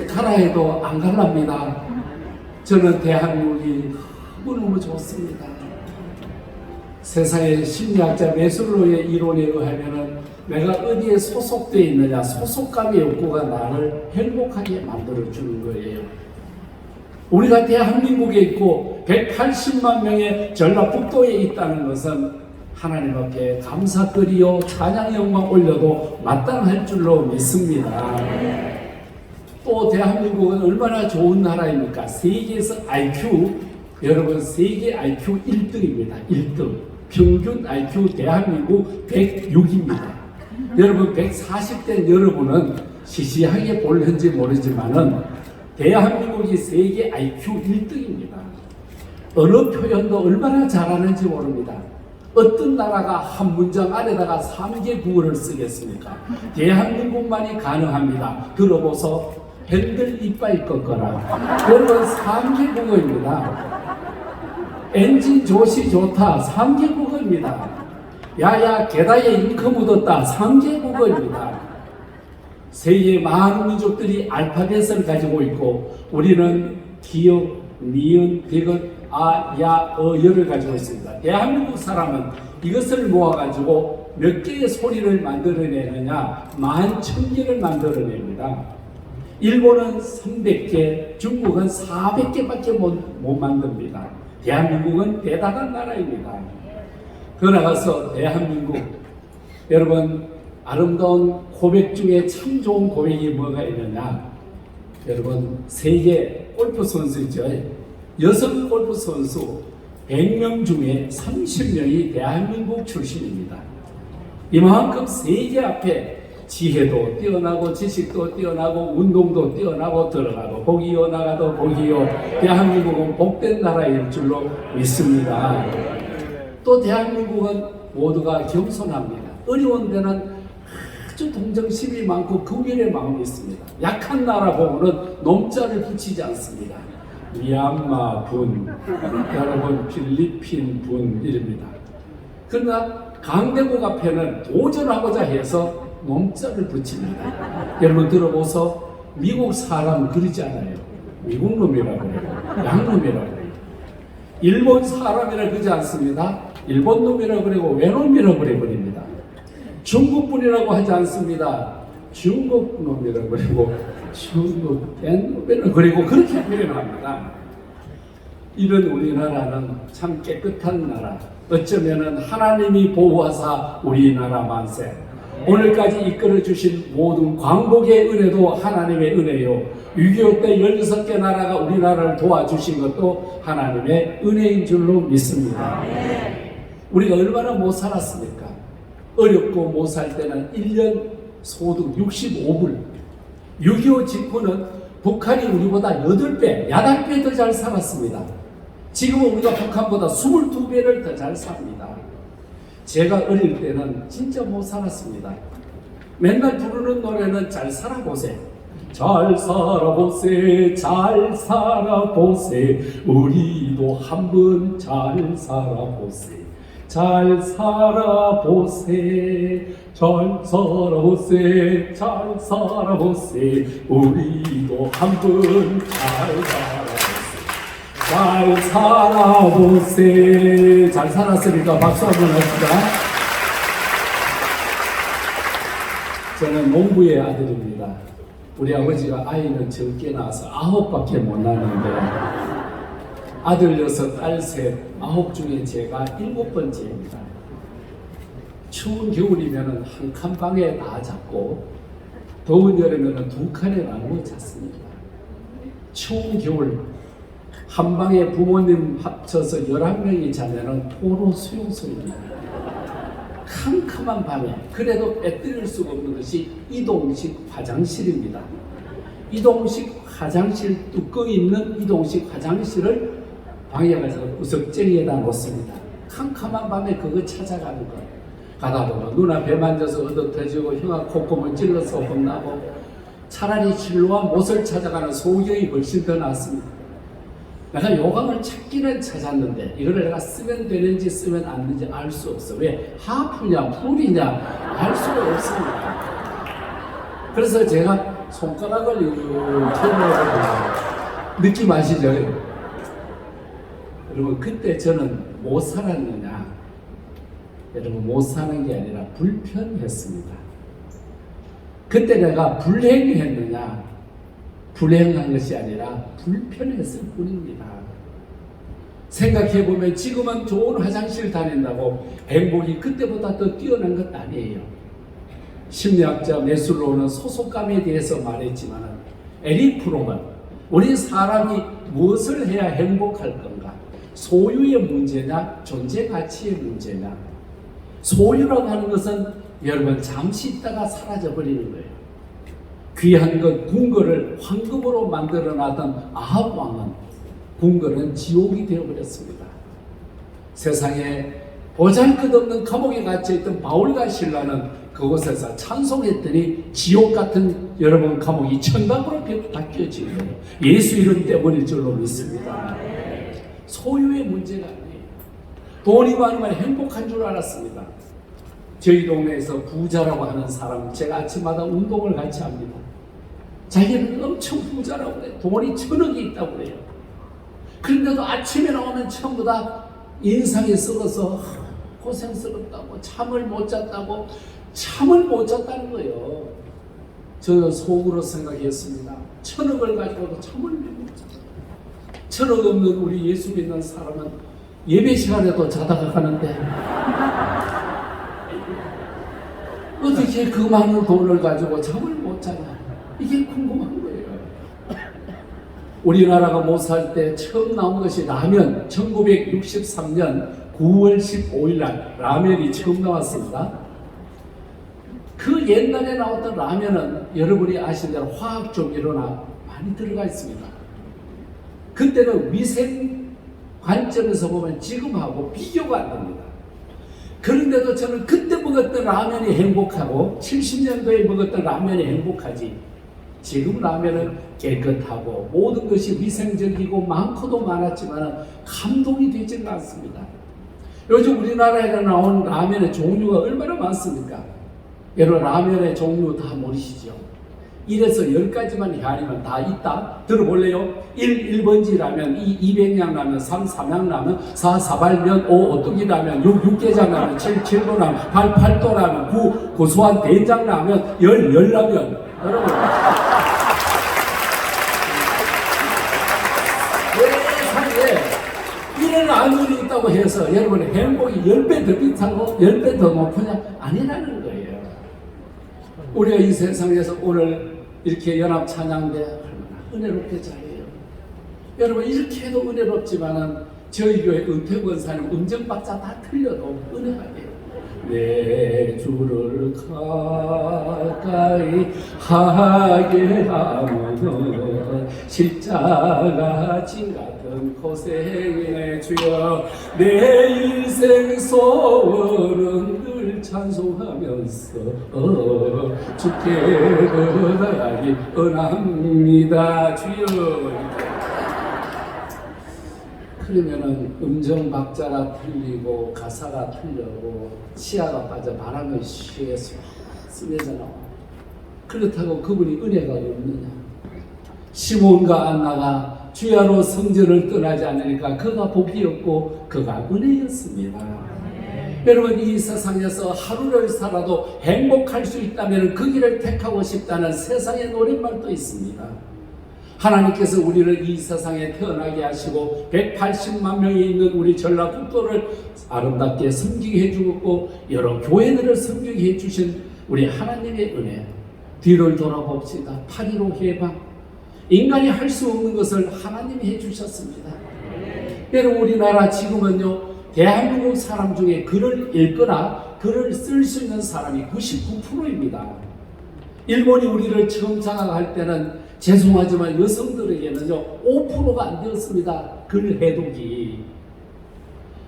가라 해도 안 갈랍니다. 저는 대한민국이 너무너무 좋습니다. 세상의 심리학자 메슬로의 이론에 의하면 내가 어디에 소속되어 있느냐, 소속감의 욕구가 나를 행복하게 만들어주는 거예요. 우리가 대한민국에 있고 180만 명의 전라북도에 있다는 것은 하나님 앞에 감사거리요 찬양 영광 올려도 마땅할 줄로 믿습니다. 또 대한민국은 얼마나 좋은 나라입니까? 세계에서 IQ, 여러분 세계 IQ 1등입니다. 1등. 평균 IQ 대한민국 106입니다. 여러분 140대 여러분은 시시하게 볼는지 모르지만은 대한민국이 세계 IQ 1등입니다. 언어 표현도 얼마나 잘하는지 모릅니다. 어떤 나라가 한 문장 안에다가 3개 국어를 쓰겠습니까? 대한민국만이 가능합니다. 들어보소. 핸들 이빨 꺾어라. 여러분 3개 국어입니다. 엔진 조시 좋다. 3개 국어입니다. 야야 게다에 잉크 묻었다. 3개 국어입니다. 세계의 많은 민족들이 알파벳을 가지고 있고 우리는 기역, 미은, 디귿, 아, 야, 여를 가지고 있습니다. 대한민국 사람은 이것을 모아가지고 몇 개의 소리를 만들어내느냐 11,000개를 만들어냅니다. 일본은 300개, 중국은 400개밖에 못 만듭니다. 대한민국은 대단한 나라입니다. 그러나가서 대한민국, 여러분 아름다운 고백 중에 참 좋은 고백이 뭐가 있느냐? 여러분 세계 골프 선수죠. 여성 골프 선수 100명 중에 30명이 대한민국 출신입니다. 이만큼 세계 앞에 지혜도 뛰어나고 지식도 뛰어나고 운동도 뛰어나고 들어가고 복이요 나가도 복이요 대한민국은 복된 나라일 줄로 믿습니다. 또 대한민국은 모두가 겸손합니다. 어려운 데는 아주 동정심이 많고 긍휼의 마음이 있습니다. 약한 나라 보고는 nom자를 붙이지 않습니다. 미얀마 분, 여러분 필리핀 분 이럽니다. 그러나 강대국 앞에는 도전하고자 해서 nom자를 붙입니다. 여러분 들어보소. 미국 사람 그러지 않아요. 미국 놈이라고 그래요. 양놈이라고 그래요. 일본 사람이라 그러지 않습니다. 일본 놈이라고 그러고 외놈이라고 그래버립니다. 중국 분이라고 하지 않습니다. 중국 놈이라고 그러고 중국 놈이라고 그리고 그렇게 표현합니다. 이런 우리나라는 참 깨끗한 나라. 어쩌면은 하나님이 보호하사 우리나라 만세. 오늘까지 이끌어 주신 모든 광복의 은혜도 하나님의 은혜요. 6.25 때 16개 나라가 우리나라를 도와주신 것도 하나님의 은혜인 줄로 믿습니다. 우리가 얼마나 못 살았습니까? 어렵고 못 살 때는 1년 소득 65불. 6.25 직후는 북한이 우리보다 8배, 8배 더 잘 살았습니다. 지금은 우리가 북한보다 22배를 더 잘 삽니다. 제가 어릴 때는 진짜 못 살았습니다. 맨날 부르는 노래는 잘 살아보세. 잘 살아보세, 잘 살아보세, 우리도 한번 잘 살아보세. 잘 살아보세, 잘 살아보세, 잘 살아보세, 우리도 한번 잘 살아보세. 잘 살아보세. 잘 살았으니까 박수 한번 합시다. 저는 농부의 아들입니다. 우리 아버지가 아이는 적게 낳아서 9밖에 못 낳았는데 아들 6, 딸 3, 9 중에 제가 7번째입니다. 추운 겨울이면 한 칸 방에 다 잤고 더운 여름에는 2칸에 나누어 잤습니다. 추운 겨울 한 방에 부모님 합쳐서 11명이 자면은 포로 수용소입니다. 캄캄한 밤에 그래도 빼뜨릴 수가 없는 것이 이동식 화장실입니다. 이동식 화장실 뚜껑 있는 이동식 화장실을 방에 가서 우석쟁이에다 놓습니다. 캄캄한 밤에 그거 찾아가는 거예요. 가다 보면 눈앞에 만져서 얻어 터지고 혀가 콧구멍 찔러서 혼나고 차라리 진로와 못을 찾아가는 소경이 훨씬 더 낫습니다. 내가 요강을 찾기는 찾았는데 이걸 내가 쓰면 되는지 쓰면 안 되는지 알 수 없어. 왜? 하프냐 풀이냐 알 수가 없습니다. 그래서 제가 손가락을 펴놓으면 느낌 아시죠? 여러분 그때 저는 못 살았느냐? 여러분 못 사는 게 아니라 불편했습니다. 그때 내가 불행했느냐? 불행한 것이 아니라 불편했을 뿐입니다. 생각해보면 지금은 좋은 화장실 다닌다고 행복이 그때보다 더 뛰어난 것 아니에요. 심리학자 메슬로우는 소속감에 대해서 말했지만 에릭 프롬은 우리 사람이 무엇을 해야 행복할 건가? 소유의 문제냐 존재 가치의 문제냐? 소유라고 하는 것은 여러분 잠시 있다가 사라져 버리는 거예요. 귀한 것 궁궐을 황금으로 만들어 놨던 아합 왕은 궁궐은 지옥이 되어버렸습니다. 세상에 보잘것없는 감옥에 갇혀있던 바울과 실라는 그곳에서 찬송했더니 지옥 같은 여러분 감옥이 천당으로 바뀌어진 거예요. 예수 이름 때문일 줄로 믿습니다. 소유의 문제가 아니에요. 돈이 많으면 행복한 줄 알았습니다. 저희 동네에서 부자라고 하는 사람 제가 아침마다 운동을 같이 합니다. 자기는 엄청 부자라고 그래요. 돈이 1,000억이 있다고 그래요. 그런데도 아침에 나오면 전부 다 인상이 썩어서 고생스럽다고 잠을 못 잤다고 잠을 못 잤다는 거예요. 저는 속으로 생각했습니다. 1,000억을 가지고도 잠을 못 잤다. 1,000억 없는 우리 예수 믿는 사람은 예배 시간에도 자다가 가는데 어떻게 그 많은 돈을 가지고 잠을 못 자냐? 이게 궁금한 거예요. 우리나라가 못 살 때 처음 나온 것이 라면. 1963년 9월 15일 날 라면이 처음 나왔습니다. 그 옛날에 나왔던 라면은 여러분이 아시는 대로 화학 조미료나 많이 들어가 있습니다. 그때는 위생 관점에서 보면 지금하고 비교가 안 됩니다. 그런데도 저는 그때 먹었던 라면이 행복하고 70년도에 먹었던 라면이 행복하지, 지금 라면은 깨끗하고 모든 것이 위생적이고 많고도 많았지만 감동이 되지는 않습니다. 요즘 우리나라에 나온 라면의 종류가 얼마나 많습니까? 여러분 라면의 종류 다 모르시죠? 1에서 10가지만 헤아리면 다 있다. 들어볼래요? 1번지 라면, 2 200양 라면, 3 3양 라면, 4 사발면, 5 오뚜기 라면, 6 육개장 라면, 7 7도 라면, 8 8도 라면, 9 고소한 된장 라면, 10 열라면. 여러분 세상에 이런 라면이 있다고 해서 여러분의 행복이 10배 더 비싸고 10배 더 높으냐? 아니라는 거예요. 우리가 이 세상에서 오늘 이렇게 연합 찬양대 얼마나 은혜롭게 잘해요. 여러분 이렇게 해도 은혜롭지만은 저희 교회 은퇴 권사님 음정박자 다 틀려도 은혜하게요. 내 주를 가까이 하게 하면 십자가 진 같은 고생의 주여, 내 인생 소원은 늘 찬송하면서 주께 걸어가기 원합니다. 주여. 그러면은 음정 박자가 틀리고 가사가 틀리고 치아가 빠져 바람을 쉬어서 쓰내져 나와. 그렇다고 그분이 은혜가 없느냐? 시몬과 안나가 주야로 성전을 떠나지 않으니까 그가 복이었고 그가 은혜였습니다. 여러분 이 세상에서 하루를 살아도 행복할 수 있다면 그 길을 택하고 싶다는 세상의 노랫말도 있습니다. 하나님께서 우리를 이 세상에 태어나게 하시고 180만 명이 있는 우리 전라북도를 아름답게 섬기게 해주고 여러 교회들을 섬기게 해주신 우리 하나님의 은혜, 뒤를 돌아봅시다. 8.15 해방, 인간이 할 수 없는 것을 하나님이 해주셨습니다. 여러분 우리나라 지금은요, 대한민국 사람 중에 글을 읽거나 글을 쓸 수 있는 사람이 99%입니다. 일본이 우리를 처음 장악할 때는 죄송하지만 여성들에게는요 5%가 안 되었습니다. 글 해독이.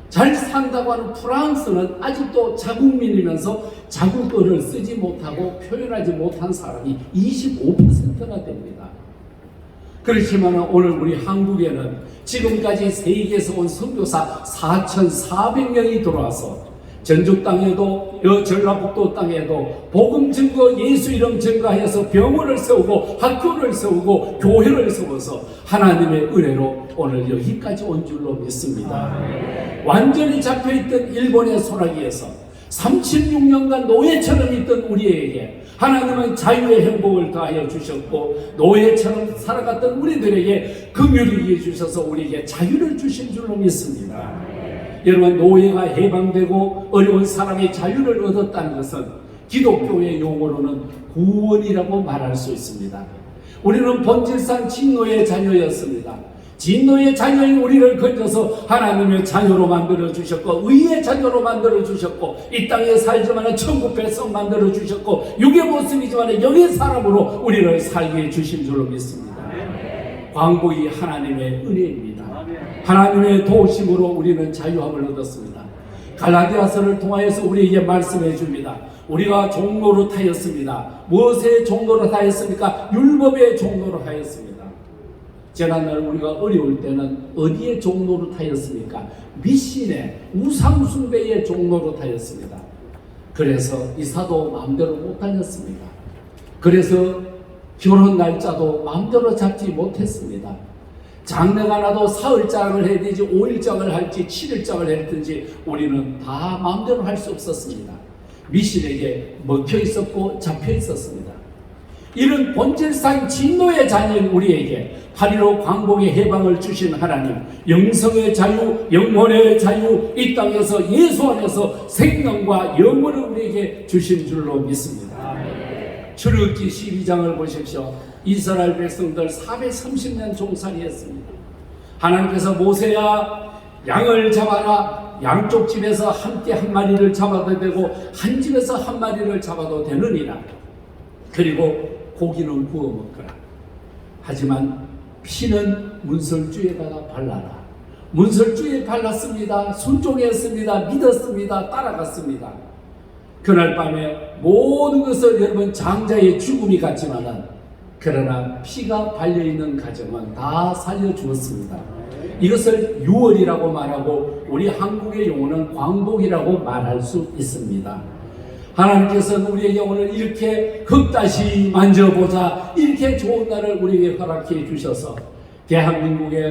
잘 산다고 하는 프랑스는 아직도 자국민이면서 자국어를 쓰지 못하고 표현하지 못한 사람이 25%나 됩니다. 그렇지만 오늘 우리 한국에는 지금까지 세계에서 온 선교사 4,400명이 들어와서 전주 땅에도 전라북도 땅에도 복음 증거 예수 이름 증거하여서 병원을 세우고 학교를 세우고 교회를 세워서 하나님의 은혜로 오늘 여기까지 온 줄로 믿습니다. 완전히 잡혀있던 일본의 소나기에서 36년간 노예처럼 있던 우리에게 하나님은 자유의 행복을 더하여 주셨고, 노예처럼 살아갔던 우리들에게 긍휼히 여겨 주셔서 우리에게 자유를 주신 줄로 믿습니다. 여러분, 노예가 해방되고 어려운 사람의 자유를 얻었다는 것은 기독교의 용어로는 구원이라고 말할 수 있습니다. 우리는 본질상 진노의 자녀였습니다. 진노의 자녀인 우리를 건져서 하나님의 자녀로 만들어 주셨고, 의의 자녀로 만들어 주셨고, 이 땅에 살지만 천국 백성 만들어 주셨고, 육의 모습이지만 영의 사람으로 우리를 살게 해 주신 줄로 믿습니다. 광복이 하나님의 은혜입니다. 하나님의 도우심으로 우리는 자유함을 얻었습니다. 갈라디아서를 통하여서 우리에게 말씀해 줍니다. 우리가 종로로 타였습니다. 무엇의 종로로 타였습니까? 율법의 종로로 타였습니다. 지난날 우리가 어려울 때는 어디에 종로로 타였습니까? 미신의 우상숭배의 종로로 타였습니다. 그래서 이사도 마음대로 못 다녔습니다. 그래서 결혼 날짜도 마음대로 잡지 못했습니다. 장래가 나도 사흘장을 해야 되지 5일장을 할지 7일장을 했든지 우리는 다 마음대로 할 수 없었습니다. 미신에게 먹혀 있었고 잡혀 있었습니다. 이런 본질상 진노의 자녀인 우리에게 8.15 광복의 해방을 주신 하나님, 영성의 자유, 영혼의 자유, 이 땅에서 예수 안에서 생명과 영혼을 우리에게 주신 줄로 믿습니다. 출애굽기 12장을 보십시오. 이스라엘 백성들 430년 종살이했습니다. 하나님께서 모세야 양을 잡아라. 양쪽 집에서 함께 한 마리를 잡아도 되고 한 집에서 한 마리를 잡아도 되느니라. 그리고 고기는 구워 먹거라. 하지만 피는 문설주에다가 발라라. 문설주에 발랐습니다. 순종했습니다. 믿었습니다. 따라갔습니다. 그날 밤에 모든 것을 여러분 장자의 죽음이 같지만은 그러나 피가 발려있는 가정은 다 살려주었습니다. 이것을 유월이라고 말하고 우리 한국의 용어는 광복이라고 말할 수 있습니다. 하나님께서는 우리에게 오늘 이렇게 흙다시 만져보자, 이렇게 좋은 날을 우리에게 허락해 주셔서 대한민국의